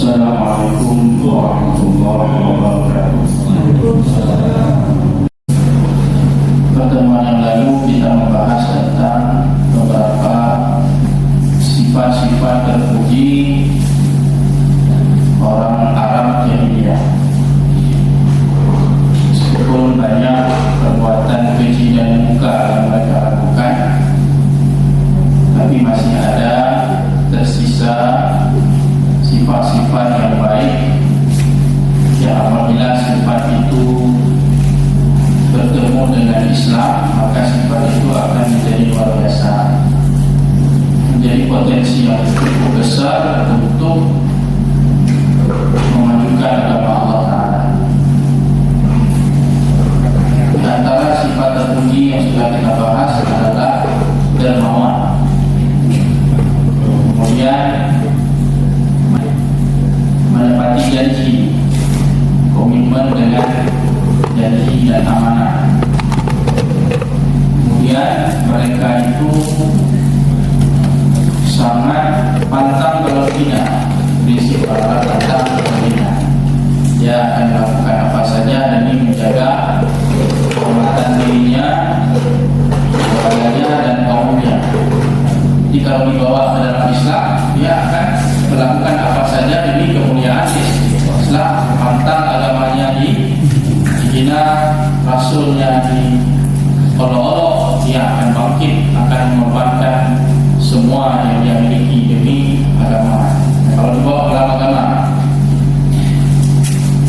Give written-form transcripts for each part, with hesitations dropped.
Assalamualaikum warahmatullahi wabarakatuh. Pertemuan yang lalu kita membahas tentang beberapa sifat-sifat terpuji orang Arab jahiliyah. Meskipun banyak perbuatan keji dan muka yang mereka lakukan, tapi masih ada tersisa sifat-sifat yang baik yang apabila sifat itu bertemu dengan Islam, maka sifat itu akan menjadi luar biasa, menjadi potensi yang cukup besar untuk memajukan agama Allah Ta'ala. Di antara sifat terpuji yang sudah kita bahas adalah dermawan. Kemudian menepati janji, komitmen dengan janji dan amanah. Kemudian mereka itu sangat pantang berlebihan, prinsip para pantang berlebihan. Dia akan melakukan apa saja demi menjaga kehormatan dirinya, keluarganya dan kaumnya. Jadi kalau dibawa ke dalam Islam, dia akan melakukan apa saja demi kemuliaan Islam, pantang agamanya dihina, rasulnya diolok-olok, dia akan bangkit, akan mengorbankan semua yang dia miliki demi agama. Kalau dibawa ke dalam agama.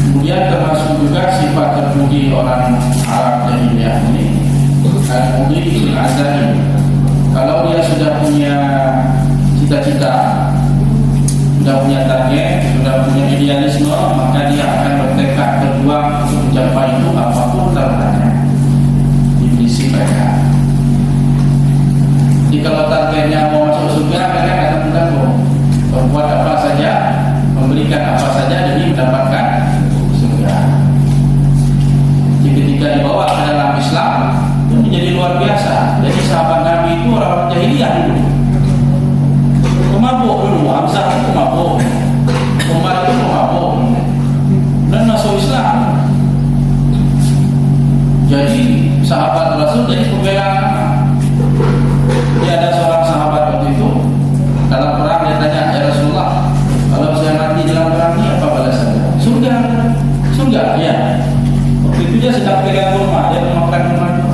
Kemudian termasuk juga sifat terpuji orang Arab jahiliyah ini, al-mudhi al-azali. Kalau dia sudah punya cita-cita, sudah punya target, sudah punya idealisme, maka dia akan bertekad berjuang untuk mencapai itu apapun tantangannya di prinsip mereka. Jadi kalau targetnya mau masuk surga, mereka akan mengganggu, berbuat apa saja, memberikan apa saja demi mendapatkan surga. Jadi ketika dibawa ke dalam Islam, itu menjadi luar biasa. Jadi sahabat Nabi itu orang jahiliyah dulu, pemabuk dulu, Hamzah itu pemabuk, Umar itu pemabuk, dan masuk Islam. Jadi sahabat Rasul jadi pembela. Dia ada seorang sahabat waktu itu dalam perang, dia tanya, ya Rasulullah, kalau saya mati dalam perang ini apa balasannya? Surga, surga, ya. Waktu itu dia sedang pegang kurma, dia makan kurma itu.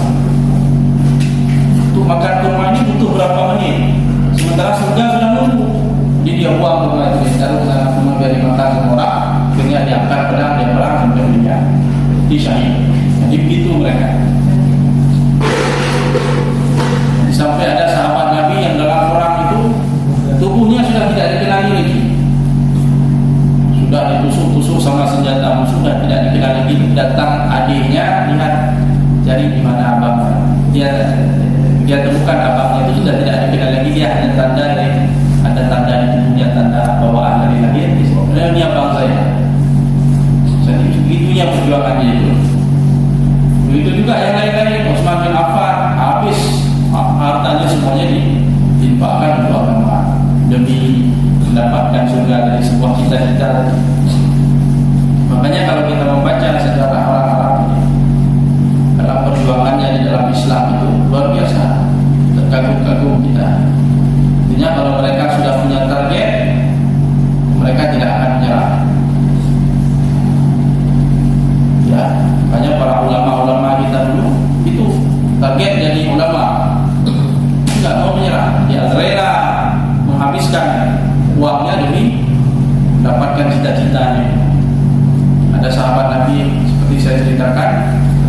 Untuk makan kurma ini butuh berapa menit? Sementara surga sudah nunggu. Jadi dia buang kurma itu, dia taruh sana kurma biar dimakan semua orang. Akhirnya dia angkat pedang, dia perang sampai meninggal, di syahid. Jadi begitu mereka. Sampai ada sahabat Nabi yang dalam perang itu tubuhnya sudah tidak dikenali lagi, sudah ditusuk-tusuk sama senjata, sudah tidak dikenali lagi. Datang adiknya, lihat, cari di mana abangnya. Dia temukan abangnya itu sudah tidak dikenali lagi. Dia ada tanda di tubuhnya, tanda bawaan dari lahir. Ini abang saya. Jadi begitunya perjuangannya itu. Begitu juga yang lain-lain. Utsman bin Affan habis hartanya semuanya diinfakkan untuk agama demi mendapatkan surga dari sebuah cita-cita. Makanya kalau kita membaca sejarah orang Arab ini, dalam perjuangannya di dalam Islam itu luar biasa, terkagum-kagum kita. Artinya kalau mereka sudah punya target, mereka tidak akan menyerah. Ya, banyak para ulama-ulama kita dulu itu target jadi ulama, tidak mau menyerah, dia rela menghabiskan uangnya demi mendapatkan cita-citanya. Ada sahabat Nabi seperti saya ceritakan,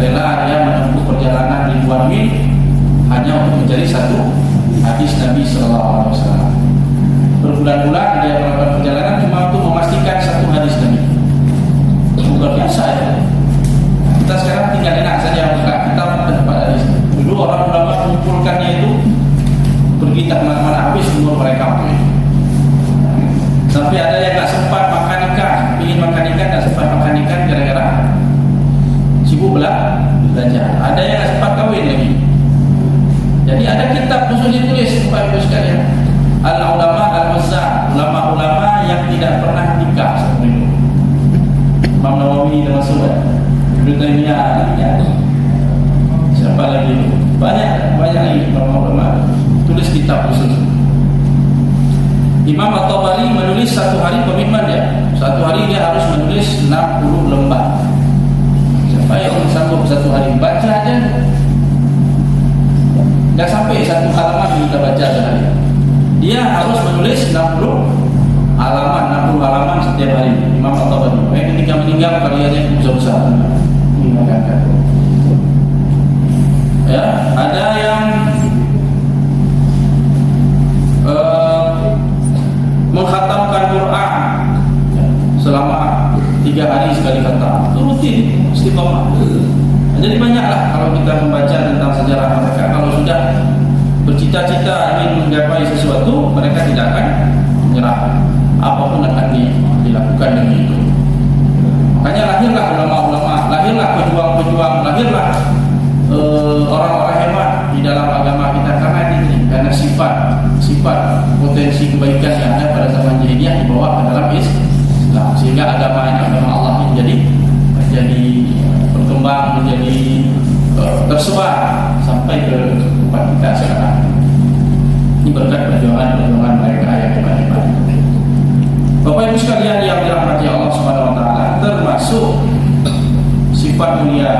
rela dia menempuh perjalanan ribuan mil hanya untuk mencari satu hadis Nabi SAW. Berbulan-bulan dia melakukan perjalanan cuma untuk memastikan satu hadis Nabi. Luar biasa ya. Kita sekarang tinggal enak saja buka kitab dan dapat hadis. Dulu orang ulama mengumpulkannya itu pergi tak mana-mana, habis umur mereka waktu itu. Sampai ada yang tak sempat makan ikan, ingin makan ikan tak sempat makan ikan gara-gara sibuk belajar. Ada yang tak sempat kawin lagi. Jadi ada kitab khusus ditulis Bapak Ibu sekalian, Al-Ulama Al-Wazzar, ulama ulama yang tidak pernah nikah seperti itu. Imam Nawawi termasuk Ibnu Taimiyah, siapa lagi itu? Banyak lagi ulama tulis kitab khusus. Imam At-Tabari menulis satu hari komitmen ya. Satu hari dia harus menulis 60 lembar. Siapa yang sanggup satu hari baca aja? Tidak sampai satu halaman kita baca sehari. Dia harus menulis 60 halaman setiap hari. Imam At-Tabari. Ketika meninggal karyanya besar-besar. Ya, ada yang mengkhatamkan Quran selama 3 hari sekali khatam. Itu rutin istiqomah. Jadi banyaklah kalau kita membaca tentang sejarah mereka. Kalau sudah bercita-cita ingin menggapai sesuatu, mereka tidak akan menyerah. Apapun akan dilakukan demi itu. Makanya lahirlah ulama-ulama, lahirlah pejuang-pejuang, lahirlah orang-orang hebat di dalam agama kita karena sifat potensi kebaikan yang ada pada zaman jahiliyah dibawa ke dalam Islam, sehingga agama Allah ini menjadi berkembang, menjadi tersebar sampai ke tempat kita sekarang. Ini berkat perjuangan mereka yang hebat-hebat. Bapak Ibu sekalian yang dirahmati Allah Subhanahu wa taala, termasuk sifat mulia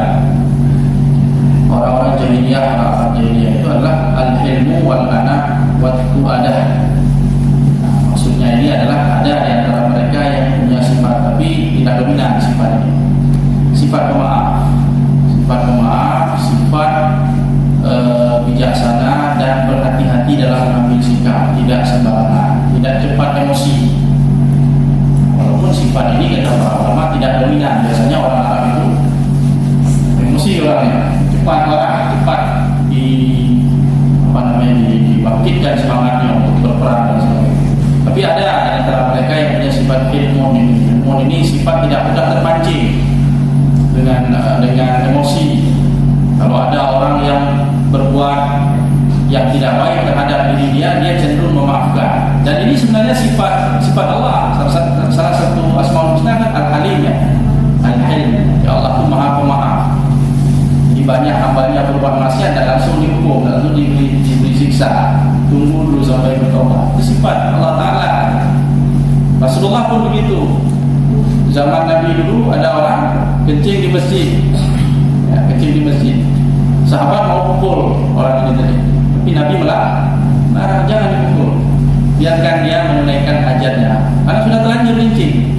orang-orang jahiliyah, orang jahiliyah itu adalah al-hilmu wal ana wa tu'adah. Maksudnya ini adalah ada di antara mereka yang punya sifat tapi tidak dominan sifat ini. Sifat pemaaf, sifat bijaksana dan berhati-hati dalam mengambil sikap, tidak sembarangan, tidak cepat emosi. Walaupun sifat ini kata para ulama tidak dominan, biasanya orang Arab itu emosi orangnya. Cepat dibangkitkan semangatnya untuk berperang dan sebagainya. Tapi ada di antara mereka yang punya sifat ilmun ini. Ilmun ini sifat tidak mudah terpancing dengan emosi. Kalau ada orang yang berbuat yang tidak baik terhadap diri dia cenderung memaafkan. Dan ini sebenarnya sifat Allah. Salah satu Asmaul Husna kan Al-Halim ya. Al-Halim. Ya Allah itu Maha Pemaaf. Banyak hambanya berbuat maksiat dan langsung dihukum, langsung diberi siksa. Tunggu dulu sampai bertobat. Itu sifat Allah Ta'ala. Rasulullah pun begitu. Zaman Nabi dulu ada orang kencing di masjid, sahabat mau pukul orang ini tadi, tapi Nabi melarang, jangan dipukul, biarkan dia menunaikan hajatnya karena sudah terlanjur kencing.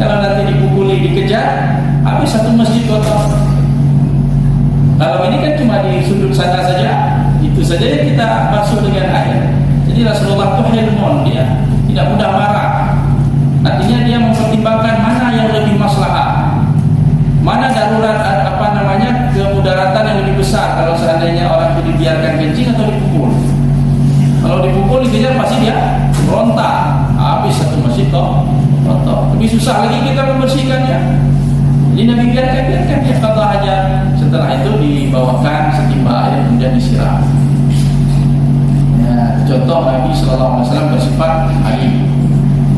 Kalau nanti dipukuli, dikejar, habis satu masjid kotor. Kalau ini kan cuma di sudut sana saja, itu saja yang kita basuh dengan air. Jadi Rasulullah itu hilmun, dia tidak mudah marah. Artinya dia mempertimbangkan mana yang lebih maslahat, mana darurat kemudaratan yang lebih besar kalau seandainya orang itu dibiarkan kencing atau dipukul. Kalau dipukul dikejar pasti dia berontak, habis satu masjid kotor. Lebih susah lagi kita membersihkannya. Jadi Nabi biarkan dia kata aja. Setelah itu dibawakan setimba air kemudian disiram. Ya, contoh Nabi SAW bersifat halim.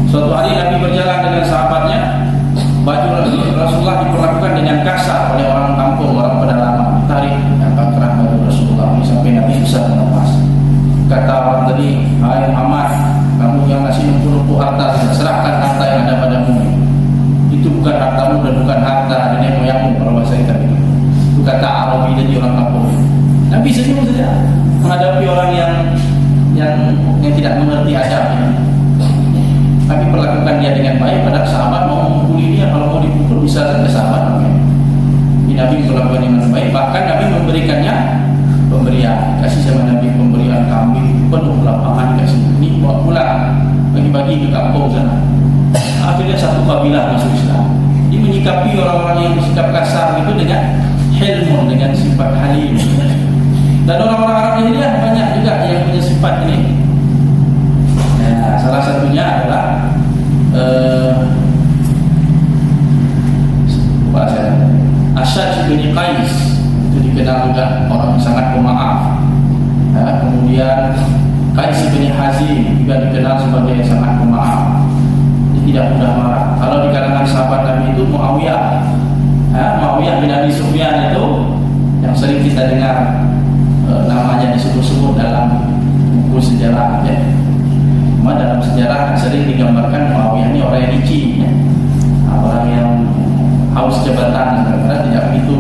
Suatu hari Nabi berjalan dengan sahabatnya, baju Rasulullah diperlakukan dengan kasar oleh orang kampung, orang pedalaman. Ditarik angkat kerah baju Rasulullah ini sampai Nabi susah melepas. Kata orang tadi, hai Muhammad, kamu yang ngasih numpuk-numpuk harta, serahkan harta yang ada padamu. Itu bukan hartamu dan bukan harta nenek moyangmu, kalau bahasa kita itu. Itu kata Arabi dari orang kampung. Nabi senyum saja menghadapi orang yang tidak mengerti adabnya. Tapi perlakukan dia dengan baik. Pada sahabat mau memukuli dia, kalau mau dipukul bisa saja sahabat. Nabi perlakukan dengan baik. Bahkan Nabi memberikannya pemberian, kasih sama Nabi pemberian kambing penuh lapangan, dikasih ini bawa pulang bagi-bagi ke kampung sana. Akhirnya satu kabilah masuk Islam. Dia menyikapi orang-orang yang bersikap kasar itu dengan hilmun, dengan sifat halim. Dan orang-orang Arab ini banyak juga yang punya sifat ini. Nah, salah satunya adalah Asyad bin Qais, itu dikenal juga orang yang sangat pemaaf. Kemudian Qais bin Hazim juga dikenal sebagai sangat pemaaf. tidak mudah marah. Kalau di kalangan sahabat Nabi itu Muawiyah, Muawiyah bin Abi Sufyan itu yang sering kita dengar namanya disebut-sebut dalam buku sejarah ya. Cuma dalam sejarah sering digambarkan Muawiyah ini orang yang licik ya. Orang yang haus jabatan, karena tidak begitu.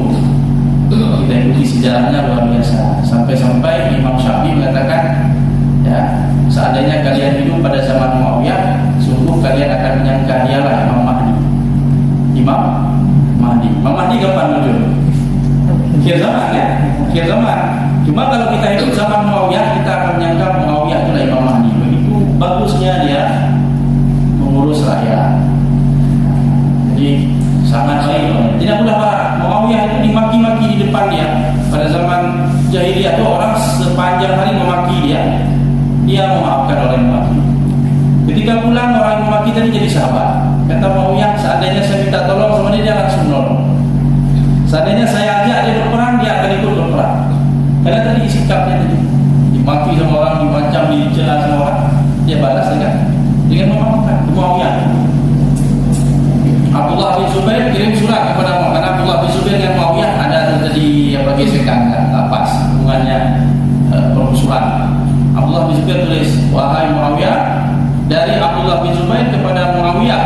Kita ikuti sejarahnya luar biasa. Sampai-sampai Imam Syafi'i mengatakan, ya, seandainya kalian hidup pada zaman Muawiyah, sungguh kalian akan menyangka dialah Imam Mahdi. Imam Mahdi kapan muncul? Akhir zaman ya, akhir zaman. Cuma kalau kita hidup zaman Muawiyah, kita akan menyangka Muawiyah itulah Imam Mahdi. Begitu bagusnya dia mengurus rakyat. Jadi sangat baik. Tidak mudah marah. Muawiyah itu dimaki-maki di depan dia. Pada zaman jahiliyah itu orang sepanjang hari memaki dia. Dia memaafkan orang yang memaki. Ketika pulang orang yang memaki tadi jadi sahabat. Kata Muawiyah, seandainya saya minta tolong sama dia langsung nolong. Seandainya saya ajak dia berperang, dia akan ikut berperang. Karena tadi sikapnya tadi dimaki sama orang, dimacam, dicela sama orang, dia balas dengan memaafkan. Muawiyah. Abdullah bin Zubair kirim surat kepada Muawiyah. Karena Abdullah bin Zubair dengan Muawiyah ada terjadi gesekan, pas hubungannya permusuhan. Abdullah bin Zubair tulis, wahai Muawiyah, dari Abdullah bin Zubair kepada Muawiyah,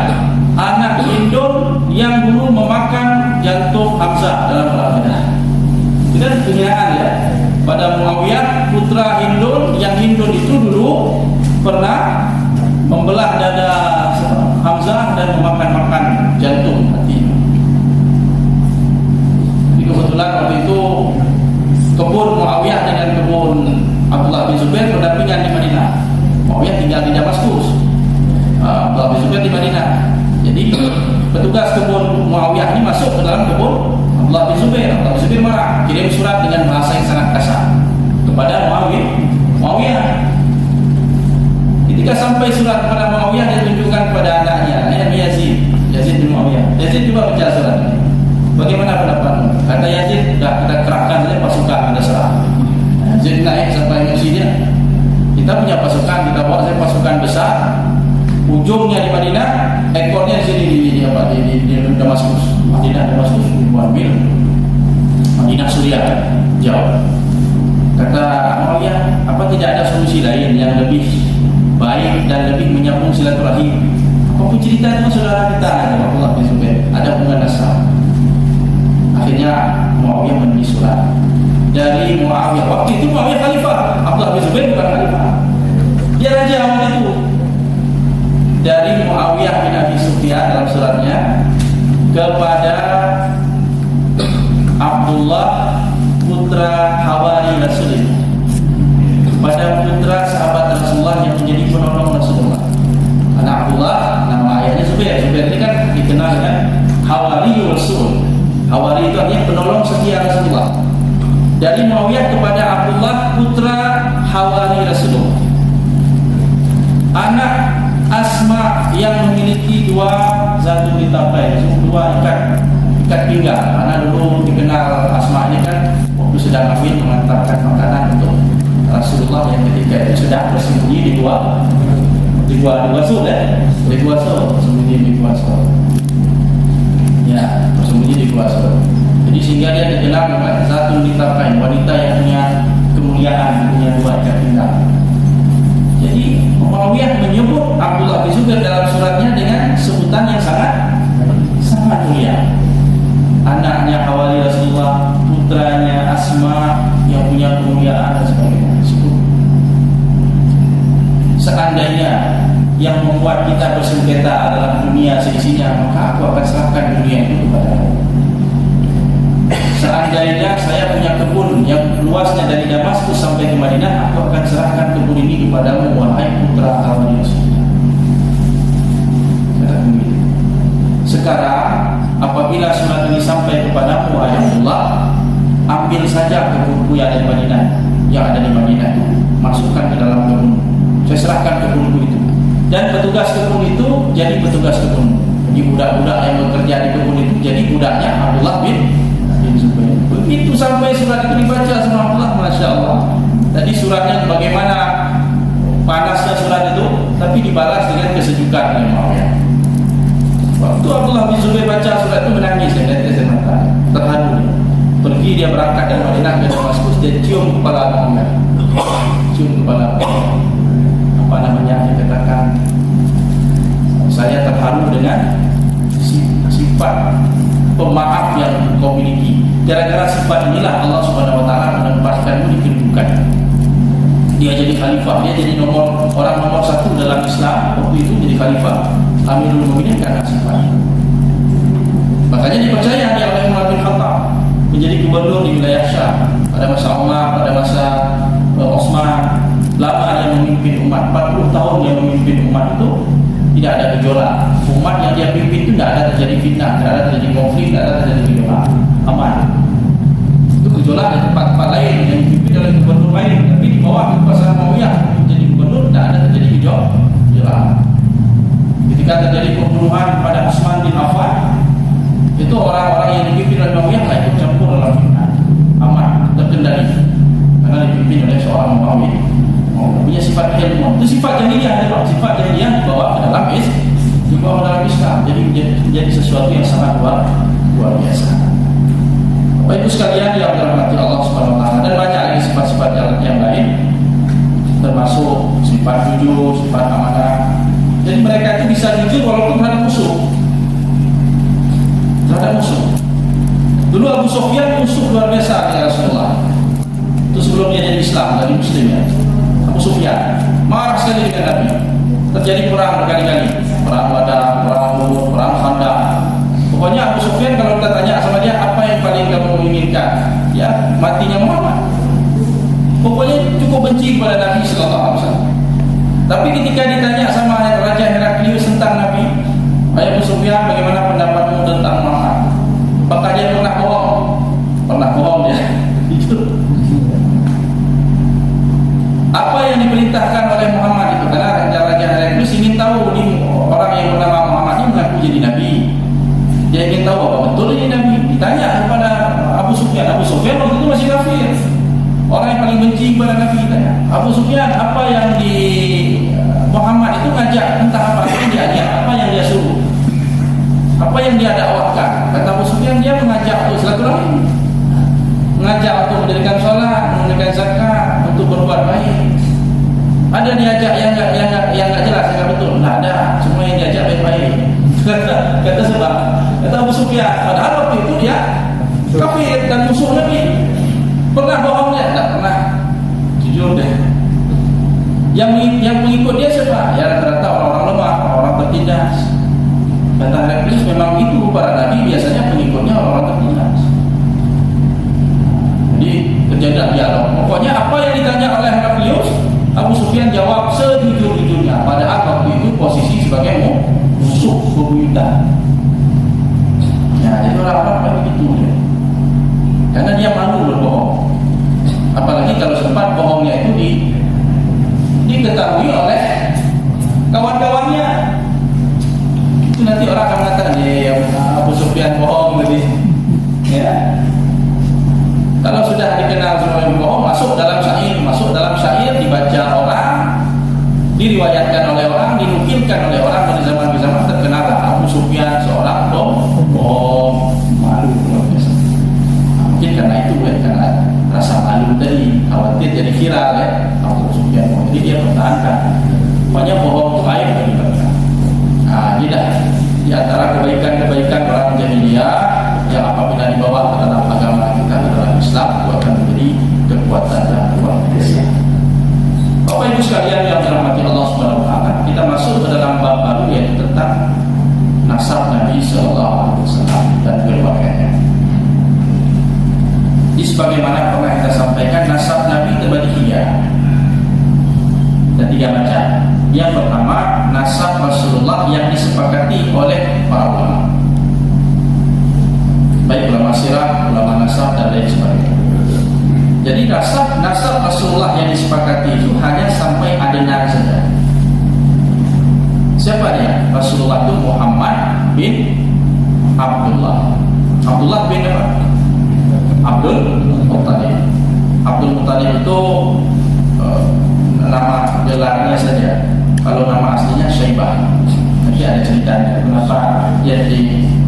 anak Hindun yang dulu memakan jantung Hamzah dalam perang Badar. Itu kan penghinaan ya pada Muawiyah, putra Hindun, yang Hindun itu dulu pernah membelah dada Hamzah dan memakan jantung hati. Jadi kebetulan waktu itu kebun Muawiyah dengan kebun Abdullah bin Zubair berdampingan di Madinah. Muawiyah tinggal di Damaskus, Abdullah bin Zubair di Madinah. Jadi petugas kebun Muawiyah ini masuk ke dalam kebun Abdullah bin Zubair. Abdullah bin Zubair marah, kirim surat dengan bahasa yang sangat kasar kepada Muawiyah. Ketika sampai surat kepada Muawiyah, dia tunjukkan kepada anaknya, Yazid bin Muawiyah. Yazid juga baca surat. Bagaimana pendapatmu? Kata Yazid, dah kita kerahkan saja pasukan kita serang. Yazid naik sampai emosi dia. Kita punya pasukan, kita bawa saja pasukan besar. Ujungnya di Madinah, ekornya di sini di Damaskus. Damaskus ribuan mil. Madinah Suriah jauh. Kata Muawiyah, apa tidak ada solusi lain yang lebih baik dan lebih menyambung silaturahim? Apapun cerita itu saudara kita, Abdullah bin Zubair, ada hubungan nasab. Akhirnya Muawiyah menulis surat dari Muawiyah. Waktu itu Muawiyah khalifah, Abdullah bin Zubair bukan khalifah. Dia raja waktu itu. Dari Muawiyah bin Abi Sufyan dalam suratnya kepada Abdullah putra Hawari Rasulullah, pada putra sahabat Rasulullah yang menjadi penolong Rasulullah. Anak Abdullah, nama ayahnya Zubair. Zubair ini kan dikenal dengan Hawari Rasul. Hawari itu artinya penolong setia Rasulullah. Dari Muawiyah kepada Abdullah putra Hawari Rasulullah, anak Asma yang memiliki dua zatu ditapai, dua ikat pinggang. Karena dulu dikenal Asma ini kan waktu sedang hamil mengantarkan makanan untuk Rasulullah yang ketika itu sedang bersembunyi di gua sul ya, di gua sul, bersembunyi di gua sul. Ya, bersembunyi di gua sul. Jadi sehingga dia dikenal dengan zatu ditapai, wanita yang punya kemuliaan, punya dua ikat pinggang. Jadi Muawiyah menyebut Abdullah bin Zubair dalam suratnya dengan sebutan yang sangat mulia. Anaknya Hawari Rasulullah, putranya Asma yang punya kemuliaan dan sebagainya. Seandainya yang membuat kita bersengketa adalah dunia seisinya, maka aku akan serahkan dunia itu kepadamu. Seandainya saya punya kebun yang luasnya dari Damaskus sampai ke Madinah, aku akan serahkan kebun ini kepadamu, wahai putra Hawari Rasulullah. Kata begitu. Sekarang apabila surat ini sampai kepadamu, wahai Abdullah, ambil saja kebunku yang ada di Madinah, masukkan ke dalam kebun. Saya serahkan kebunku itu. Dan petugas kebun itu jadi petugas kebun. Jadi budak-budak yang bekerja di kebun itu jadi budaknya Abdullah bin Zubair. Begitu sampai surat itu dibaca sama Abdullah, Masya Allah. Tadi suratnya bagaimana panasnya surat itu, tapi dibalas dengan kesejukan yang Muawiyah. Waktu Abdullah bin Zubair baca surat itu menangis dan tetes air mata, terharu dia. Pergi dia berangkat dari Madinah ke Damaskus, dia cium kepala Muhammad, cium kepala Muhammad. Apa namanya, dia katakan, saya terharu dengan sifat pemaaf yang kau miliki. Gara-gara sifat inilah Allah Subhanahu Wa Taala menempatkanmu di kedudukan. Dia jadi khalifah, dia jadi orang nomor satu dalam Islam waktu itu, jadi khalifah Amirul Mukminin karena sifat. Makanya dipercaya dia oleh Umar bin Khattab menjadi gubernur di wilayah Syam pada masa Umar, pada masa Utsman. Lama dia memimpin umat, 40 tahun dia memimpin umat itu tidak ada gejolak. Umat yang dia pimpin itu tidak ada terjadi fitnah, tidak ada terjadi konflik, tidak ada terjadi gejolak, aman. Itu gejolak di tempat-tempat lain yang dipimpin oleh gubernur lain, tapi di bawah kekuasaan Muawiyah menjadi gubernur tidak ada terjadi gejolak. Ketika terjadi pembunuhan pada Utsman bin Affan, itu orang-orang yang dipimpin oleh Muawiyah tidak ikut campur dalam fitnah, aman, terkendali karena dipimpin oleh seorang Muawiyah. Punya sifat ilmu, itu sifat jahiliyah, sifat jahiliyah dibawa ke dalam Islam, jadi sesuatu yang sangat luar biasa. Bapak Ibu sekalian yang dirahmati Allah Subhanahu Wa Taala, dan banyak lagi sifat-sifat yang lain, termasuk sifat jujur, sifat amanah. Jadi mereka itu bisa jujur walaupun terhadap musuh. Dulu Abu Sufyan musuh luar biasa dengan Rasulullah. Itu sebelum dia jadi Islam, dari Muslim ya. Abu Sufyan marah sekali dengan Nabi. Terjadi perang berkali-kali, perang Badar, perang Uhud, perang Khandaq. Pokoknya Abu Sufyan kalau kita tanya sama dia apa yang paling kamu inginkan, ya matinya Muhammad. Pokoknya cukup benci kepada Nabi Sallallahu Alaihi Wasallam. Tapi ketika ditanya sama Raja Heraklius tentang Nabi, Abu Sufyan, bagaimana pendapatmu tentang Muhammad? Apakah dia pernah bohong? Pernah bohong dia. Itu. Apa yang diperintahkan oleh Muhammad itu? Karena Raja Heraklius ingin tahu nih orang yang bernama Muhammad ini mengaku jadi Nabi. Dia ingin tahu apa betul ini Nabi. Ditanya kepada Abu Sufyan. Abu Sufyan waktu itu masih kafir, orang yang paling benci kepada Nabi. Ditanya, Abu Sufyan, apa yang di Muhammad itu ngajak entah apa yang diajak, apa yang dia suruh, apa yang dia dakwahkan? Kata Abu Sufyan, dia mengajak untuk silaturahmi, mengajak untuk mendirikan sholat, menunaikan zakat, untuk berbuat baik. Ada diajak yang enggak jelas, yang enggak betul. Enggak ada, semua yang diajak baik-baik. Kata sebab, kata Abu Sufyan, padahal waktu itu dia kafir dan musuh Nabi. Pernah bohong dia? Enggak pernah. Jujur deh. Yang mengikut dia siapa? Ya rata-rata orang-orang lemah, orang tertindas. Kata Heraklius, memang itu para nabi biasanya pengikutnya orang tertindas. Jadi terjadi dialog. Pokoknya apa yang ditanya oleh Heraklius, Abu Sufyan jawab sejujur-jujurnya. Padahal waktu itu posisi sebagai musuh bebuyutan. Ya, jadi orang-orang begitu ya. Karena dia malu berbohong. Apalagi kalau sempat bohongnya itu diketahui oleh kawan-kawannya. Itu nanti orang akan mengatakan, ya Abu Sufyan bohong tadi. Ya. Kalau sudah dikenal sebagai bohong, masuk dalam syair dibaca orang, diriwayatkan oleh orang, dinukilkan oleh orang pada zaman terkenal Abu Sufyan seorang bohong. Malu luar biasa. Mungkin karena itu ya, karena rasa malu tadi, khawatir jadi viral ya Abu Sufyan. Jadi dia pertahankan. Pokoknya bohong itu aib bagi mereka. Nah, ini dah di antara kebaikan-kebaikan orang jahiliyah yang apabila dibawa ke dalam agama kita, ke dalam Islam, itu akan menjadi kekuatan dan luar biasa. Bapak Ibu sekalian yang dirahmati Allah Subhanahu Wa Taala, kita masuk ke dalam bab baru yaitu tentang nasab Nabi Sallallahu Alaihi Wasallam dan keluarganya. Jadi sebagaimana pernah kita sampaikan, nasab Nabi terbagi tiga. Ada tiga macam. Yang pertama, nasab Rasulullah yang disepakati oleh para ulama, baik ulama sirah, ulama nasab dan lain sebagainya. Jadi nasab Rasulullah yang disepakati itu hanya sampai adenan saja. Siapa dia? Rasulullah itu Muhammad bin Abdullah. Abdullah bin apa? Abdul Muttalib. Abdul Muttalib itu nama gelarnya saja. Kalau nama aslinya Syaibah. Nanti ada ceritanya kenapa dia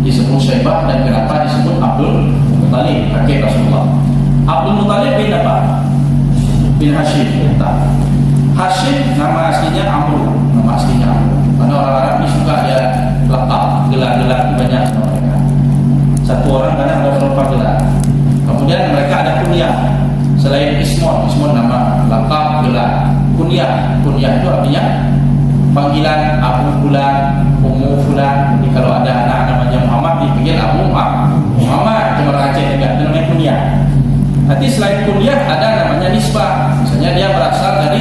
disebut Syaibah dan kenapa disebut Abdul Muttalib, kakek Rasulullah. Abdul Muttalib bin apa? Bin Hashim. Hashim nama aslinya Amr, nama aslinya Amr. Karena orang Arab ini suka dia lengkap, gelar-gelar banyak sama mereka. Satu orang kadang ada beberapa gelar. Kemudian mereka ada kunyah. Selain Ismon nama lengkap, gelar. Kunyah itu artinya panggilan Abu Fulan, Ummu Fulan. Jadi kalau ada anak namanya Muhammad dipanggil Abu Muhammad, cuma orang Aceh juga, itu namanya kunyah. Nanti selain kunyah ada namanya nisbah. Misalnya dia berasal dari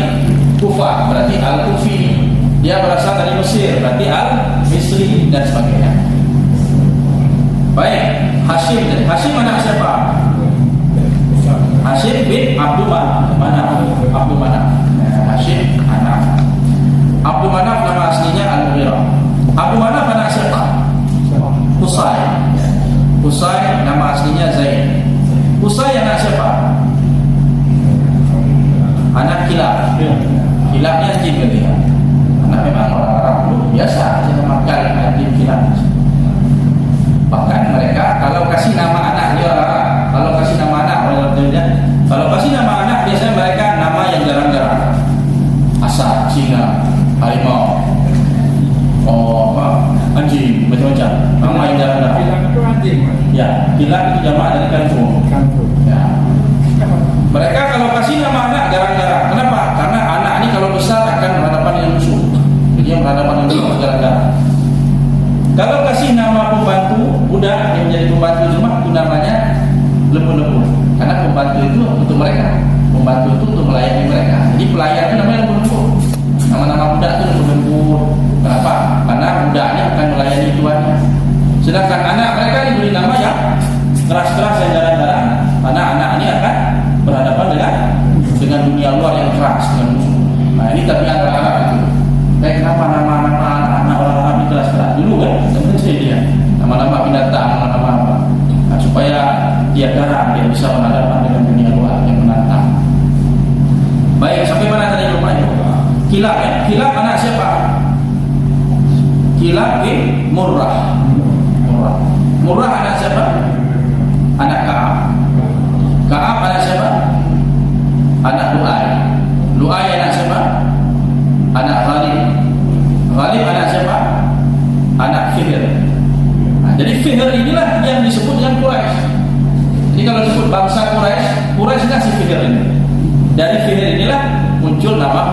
Kufah, berarti Al-Kufi. Dia berasal dari Mesir, berarti Al-Misri dan sebagainya. Baik, Hashim anak siapa? Hashim bin Abdul Manaf. Hashim anak Abdul Manaf, nama aslinya Al-Mughirah. Abdul Manaf anak siapa? Qusay, nama aslinya Zaid. Qusay anak siapa? Anak Kilab. Kilabnya jin berarti. Anak memang orang Arab dulu biasa makan jin Kilab. Bahkan mereka kalau kasih nama anak dia orang Arab, kalau kasih nama anak kalau kasih nama anak biasanya mereka nama yang jarang-jarang. Asad, singa, harimau, anjing, macam-macam. Nama yang jarang-jarang. Kilab itu anjing. Ya, kilab itu jamak dari kantung. Ya. Mereka kalau kasih nama anak jarang-jarang. Kenapa? Karena anak ini kalau besar akan berhadapan dengan musuh. Dia berhadapan dengan musuh jarang-jarang. Kalau kasih nama pembantu, budak yang menjadi pembantu di rumah itu namanya lembu-lembu. Karena pembantu itu untuk mereka, pembantu itu untuk melayani mereka. Jadi pelayan itu namanya lembu-lembu. Nama-nama budak itu lembu-lembu. Kenapa? Karena budaknya akan melayani tuannya. Sedangkan anak mereka diberi nama yang keras-keras yang jarang-jarang. Karena anak ini akan berhadapan dengan dunia luar yang keras, dengan musuh. Nah ini tabiat orang Arab itu. Kayak kenapa nama-nama anak orang Arab itu keras-keras dulu kan? Sebenarnya dia nama-nama binatang, nama-nama apa? Nah, supaya dia garang, dia bisa berhadapan dengan dunia luar yang menantang. Baik, sampai mana tadi rupanya? Kilab ya? Kilab anak siapa? Kilab bin Murrah. Murrah anak siapa? Anak Ka'ab anak siapa? Anak Lu'ay anak siapa? Anak Ghalib anak siapa? Anak Fihr. Nah, jadi Fihr inilah yang disebut dengan Quraisy. Jadi kalau disebut bangsa Quraisy kan si Fihr ini. Dari Fihr inilah muncul nama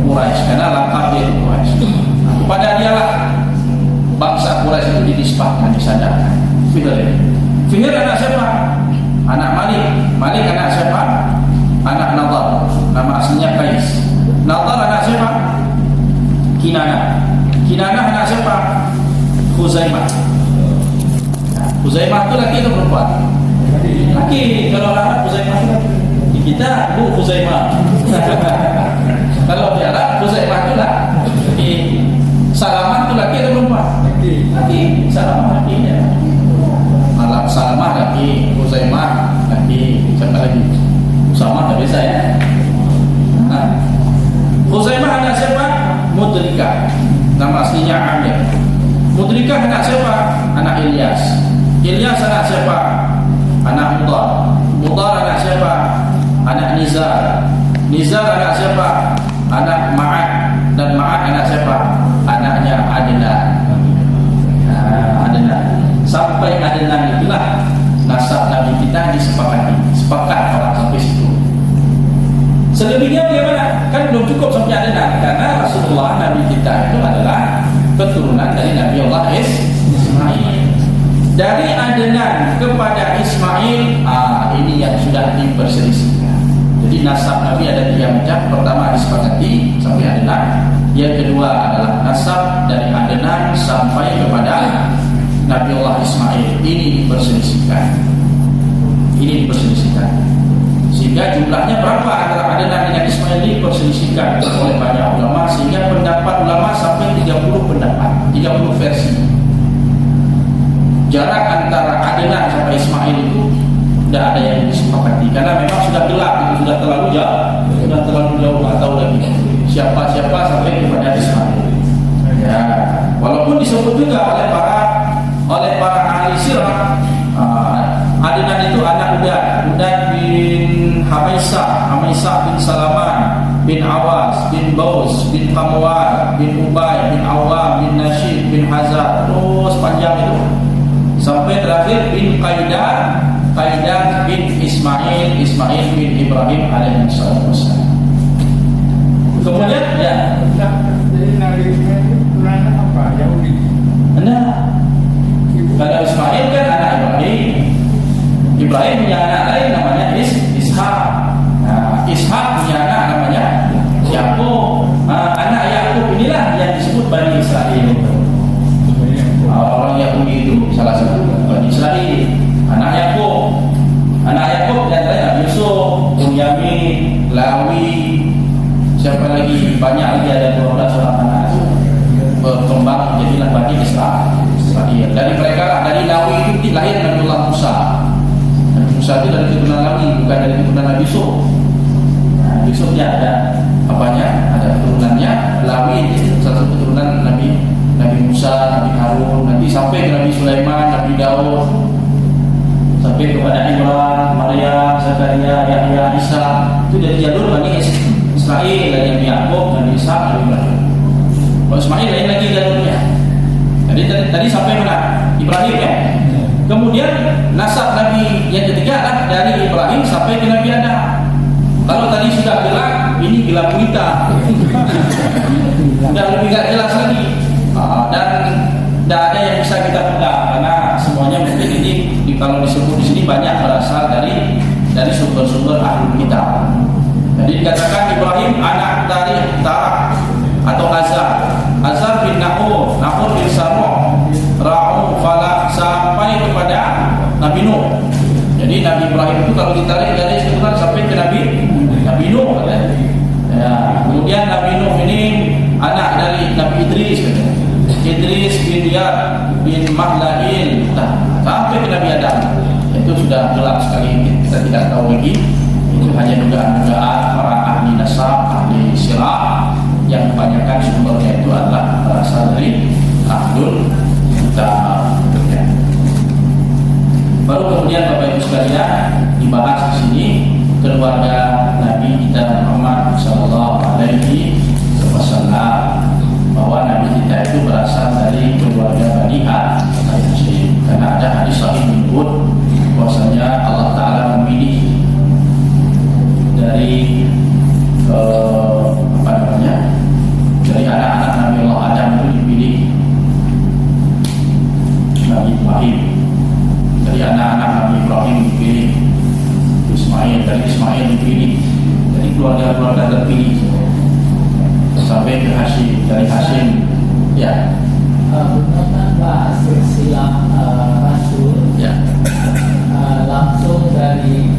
Quraisy karena laqab dia Quraisy. Nah, kepada dialah bangsa Quraisy itu dinisbahkan, disadarkan. Fihr anak siapa? Anak Malik anak siapa? Anak Nadar, nama aslinya Qais. Nadar anak siapa? Kinanah anak siapa? Khuzaimah. Khuzaimah itu laki atau perempuan? Laki. Kalau orang Khuzaimah itu laki. Di kita Khuzaimah. Kalau di Arab Khuzaimah itu laki. Salamah itu laki atau perempuan? Laki. Salamah lakinya. Malam Salamah laki, Khuzaimah laki, siapa lagi? Usama tak bisa ya. Khuzaimah anak siapa? Mudrikah. Nama aslinya Amir. Mudrikah anak siapa? Anak Ilyas. Ilyas anak siapa? Anak Mudar. Mudar anak siapa? Anak Nizar. Nizar anak siapa? Anak Ma'ad. Dan Ma'ad anak siapa? Anaknya Adnan. Adnan. Sampai Adnan itulah nasab Nabi kita disepakati. Sepakat orang sampai situ. Selebihnya bagaimana? Kan belum cukup sampai Adnan. Karena Rasulullah Nabi kita itu adalah keturunan dari Nabi Allah Ismail. Dari Adnan kepada Ismail, ini yang sudah diperselisihkan. Jadi nasab Nabi ada 3 macam. Pertama disepakati sampai Adnan. Yang kedua adalah nasab dari Adnan sampai kepada Nabi Allah Ismail. Ini diperselisihkan. Sehingga jumlahnya berapa antara Adnan dengan Ismail ini diperselisihkan oleh banyak ulama. Sehingga pendapat ulama sampai 30 pendapat, 30 versi. Jarak antara Adnan sampai Ismail itu tidak ada yang disepakati. Karena memang sudah gelap, itu sudah terlalu jauh, nggak tahu lagi siapa sampai kepada Ismail. Ya, walaupun disebut juga oleh para ahli sirah, Adnan itu anak Udad bin Hamaisah bin Salaman bin Awas bin Baus bin Qamwar bin Ubay bin Awam bin Nashid bin Hazar, terus panjang itu sampai terakhir bin Qaidan bin Ismail bin Ibrahim alaihi wassalam. Kemudian ya, jadi Nabi Ismail itu turunannya apa? Yahudi. Kalau Ismail kan anak Ibrahim punya anak lain namanya Ishak. Nah, Ishak punya anak namanya Yakub. Anak Yakub inilah yang disebut Bani Israel. Orang Yahudi itu salah satu Bani Israel. Anak Yakub dan lain Yusuf, Bunyamin, Lawi, siapa lagi, banyak lagi, ada 12 orang anak itu berkembang jadilah Bani Israel. Dari mereka lah, dari Lawi itu lahir Nabiullah Musa. Nabi Musa itu dari keturunan Lawi, bukan dari keturunan Nabi Yusuf. Yusuf dia ada ada keturunannya. Lawi itu salah satu keturunan Nabi Musa, Nabi Harun, nanti sampai ke Nabi Sulaiman, Nabi Daud, sampai kepada Imran, Maryam, Zakaria, Yahya, Isa. Itu dari jalur Bani Israel, dari Nabi Yakub, Nabi Ishak, Nabi Ibrahim. Kalau Ismail lain lagi jalurnya. Jadi tadi sampai mana? Ibrahim ya. Kemudian nasab Nabi yang ketiga adalah dari Ibrahim sampai ke Nabi Adam. Kalau tadi sudah gelap, ini gelap gulita. Sudah lebih gak jelas lagi. Dan tidak ada yang bisa kita pegang karena semuanya mungkin ini kalau disebut di sini banyak berasal dari sumber-sumber ahli kitab. Jadi dikatakan Ibrahim anak dari Tarak atau Azar bin Nahur bin Saruh, Ra'u, Falak sampai kepada Nabi Nuh. Jadi Nabi Ibrahim itu kalau ditarik dari keturunan sampai ke Nabi Nuh ya. Kemudian Nabi Nuh ini anak dari Nabi Idris bin Yad bin Mahlail sampai ke Nabi Adam. Itu sudah gelap sekali, kita tidak tahu lagi. Itu hanya dugaan-dugaan para ahli nasab, ahli sirah yang kebanyakan sumbernya itu adalah berasal dari ahlul kitab. Baru kemudian Bapak Ibu sekalian dibahas di sini keluarga Nabi kita Muhammad sallallahu alaihi wasallam, bahwa Nabi kita itu berasal dari keluarga Bani Hashim. Karena ada hadis sahih menyebut bahwasanya Allah Taala memilih dari dari anak-anak Nabi Allah Adam itu dipilih Nabi Ibrahim, dari anak-anak Nabi Ibrahim dipilih Ismail, dari Ismail dipilih, dari keluarga-keluarga terpilih sampai ke Hashim, dari Hashim ya. Benar bahas silsilah Rasul Ya. Langsung dari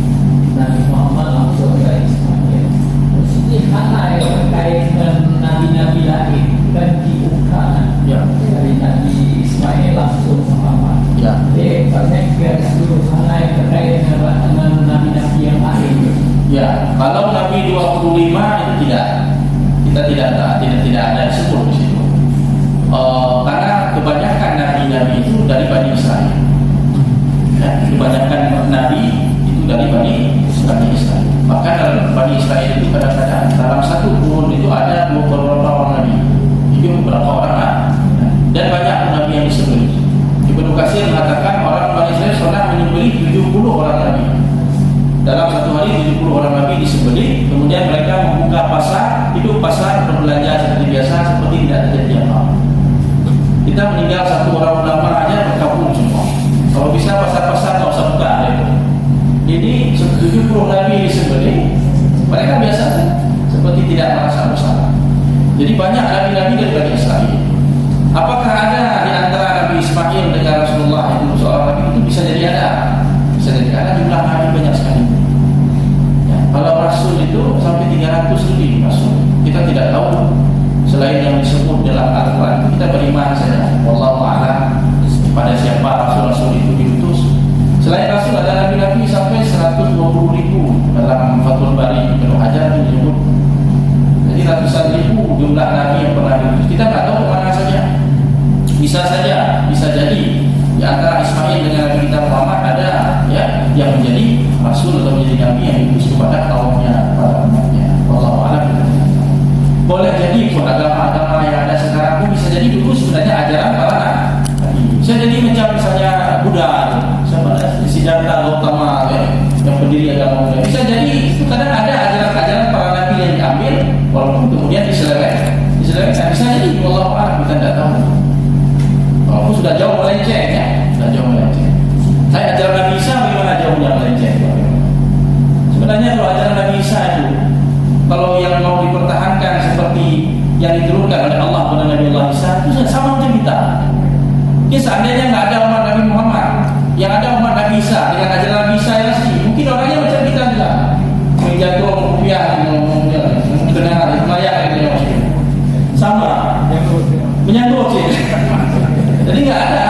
Nabi Muhammad langsung dari Ismail. Mesti karena terkait dengan nabi-nabi lain dan dibuka Ya. dari Nabi Ismail langsung Muhammad. Ya. Jadi banyak seluruh hal yang terkait dengan nabi-nabi yang lain. Ya, kalau Nabi 25 itu tidak ada disebut di situ. Karena kebanyakan nabi-nabi itu dari Bani Israel. Ya, kebanyakan nabi itu dari Bani Israel. Maka dalam Bani Israel itu kadang-kadang dalam satu kurun itu ada beberapa orang nabi, itu beberapa orang lah. Dan banyak nabi yang disembelih. Ibnu Katsir mengatakan orang Bani Israel pernah menyembelih 70 orang nabi. Dalam satu hari 70 orang nabi disembelih. Kemudian mereka membuka pasar, itu pasar berbelanja seperti biasa, seperti tidak terjadi apa-apa. Kita meninggal satu orang ulama aja berkabung semua. Kalau bisa pasar-pasar nggak usah buka itu. Jadi 70 nabi disembelih, mereka biasa seperti tidak merasa bersalah. Jadi banyak nabi-nabi dari Bani Israel. Apakah ada di antara Nabi Ismail dengan Rasulullah itu seorang nabi itu bisa jadi ada? Bisa jadi ada, jumlah nabi banyak sekali. Ya, kalau Rasul itu sampai 300 lebih Rasul. Kita tidak tahu selain yang disebut dalam Al-Quran, kita beriman saja. Wallahu a'lam pada siapa Rasul-Rasul itu diutus. Selain Rasul ada nabi-nabi sampai 120.000 dalam Fathul Bari Ibnu Hajar itu disebut. Jadi ratusan ribu jumlah nabi yang pernah diutus. Kita nggak tahu kemana saja. Bisa jadi macam misalnya Buddha, siapa Siddhartha Gautama yang pendiri agama Buddha. Bisa jadi itu kadang ada ajaran-ajaran para nabi yang diambil, walaupun kemudian diselewengkan. Bisa jadi, wallahu a'lam, kita tidak tahu. Walaupun sudah jauh melenceng ya, sudah jauh melenceng. Saya ajaran Nabi Isa bagaimana jauhnya melenceng? Sebenarnya kalau ajaran Nabi Isa itu, kalau yang mau dipertahankan seperti yang diturunkan oleh Allah kepada Nabi Allah Isa, itu sama macam kita. Mungkin seandainya nggak ada umat Nabi Muhammad, yang ada umat Nabi Isa dengan ajaran Nabi Isa yang asli, mungkin orangnya macam kita juga, menjatuh, rupiah, mendengar, melayak, sama, menyangkut sih. Jadi nggak ada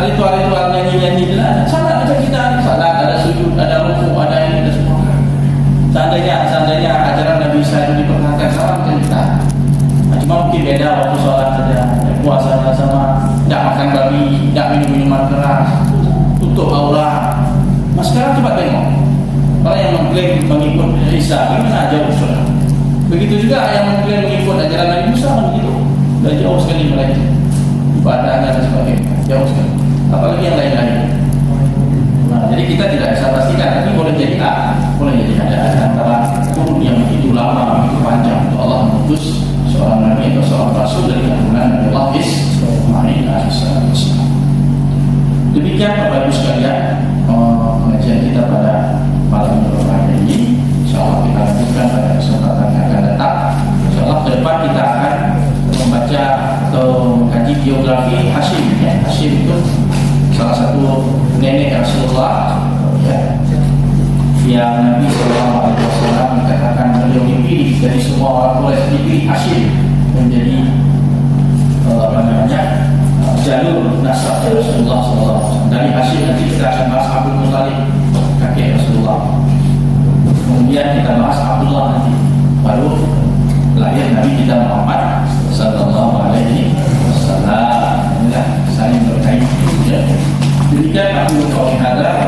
ritual-ritual nyanyi-nyanyi, sama macam kita, salat, ada sujud, ada ruku, ada ini, ada semua. Seandainya ajaran Nabi Isa itu dipertahankan sama macam kita. Cuma mungkin beda waktu sholat saja, puasa sama, tidak makan babi, tidak minum minuman keras, tutup aurat. Mas sekarang coba tengok orang yang mengklaim mengikut Isa, gimana jauh sudah. Begitu juga yang mengklaim mengikut ajaran Nabi Musa kan begitu, sudah jauh sekali mereka ibadahnya dan sebagainya, jauh sekali. Apalagi yang lain-lain. Nah, jadi kita tidak bisa pastikan, tapi boleh jadi boleh jadi ada antara turun yang begitu lama, begitu panjang untuk Allah mengutus seorang nabi atau seorang rasul dari keturunan Nabi Allah Ismail alaihissalam. Demikian Bapak Ibu sekalian pengajian kita pada malam hari ini. Insyaallah kita lanjutkan pada kesempatan yang akan datang. Insyaallah ke depan kita akan membaca atau mengkaji biografi Hashim. Ya, Hashim itu salah satu nenek Rasulullah. Ya, yang Nabi SAW mengatakan beliau dipilih dari semua orang Quraisy, dipilih Hashim menjadi jalur nasab Rasulullah SAW. Dari Hashim nanti kita akan bahas Abdul Muthalib, kakek Rasulullah. Kemudian kita bahas Abdullah nanti, baru lahir Nabi kita Muhammad Sallallahu Alaihi Wasallam. Inilah saling berkait. Demikian aku berkata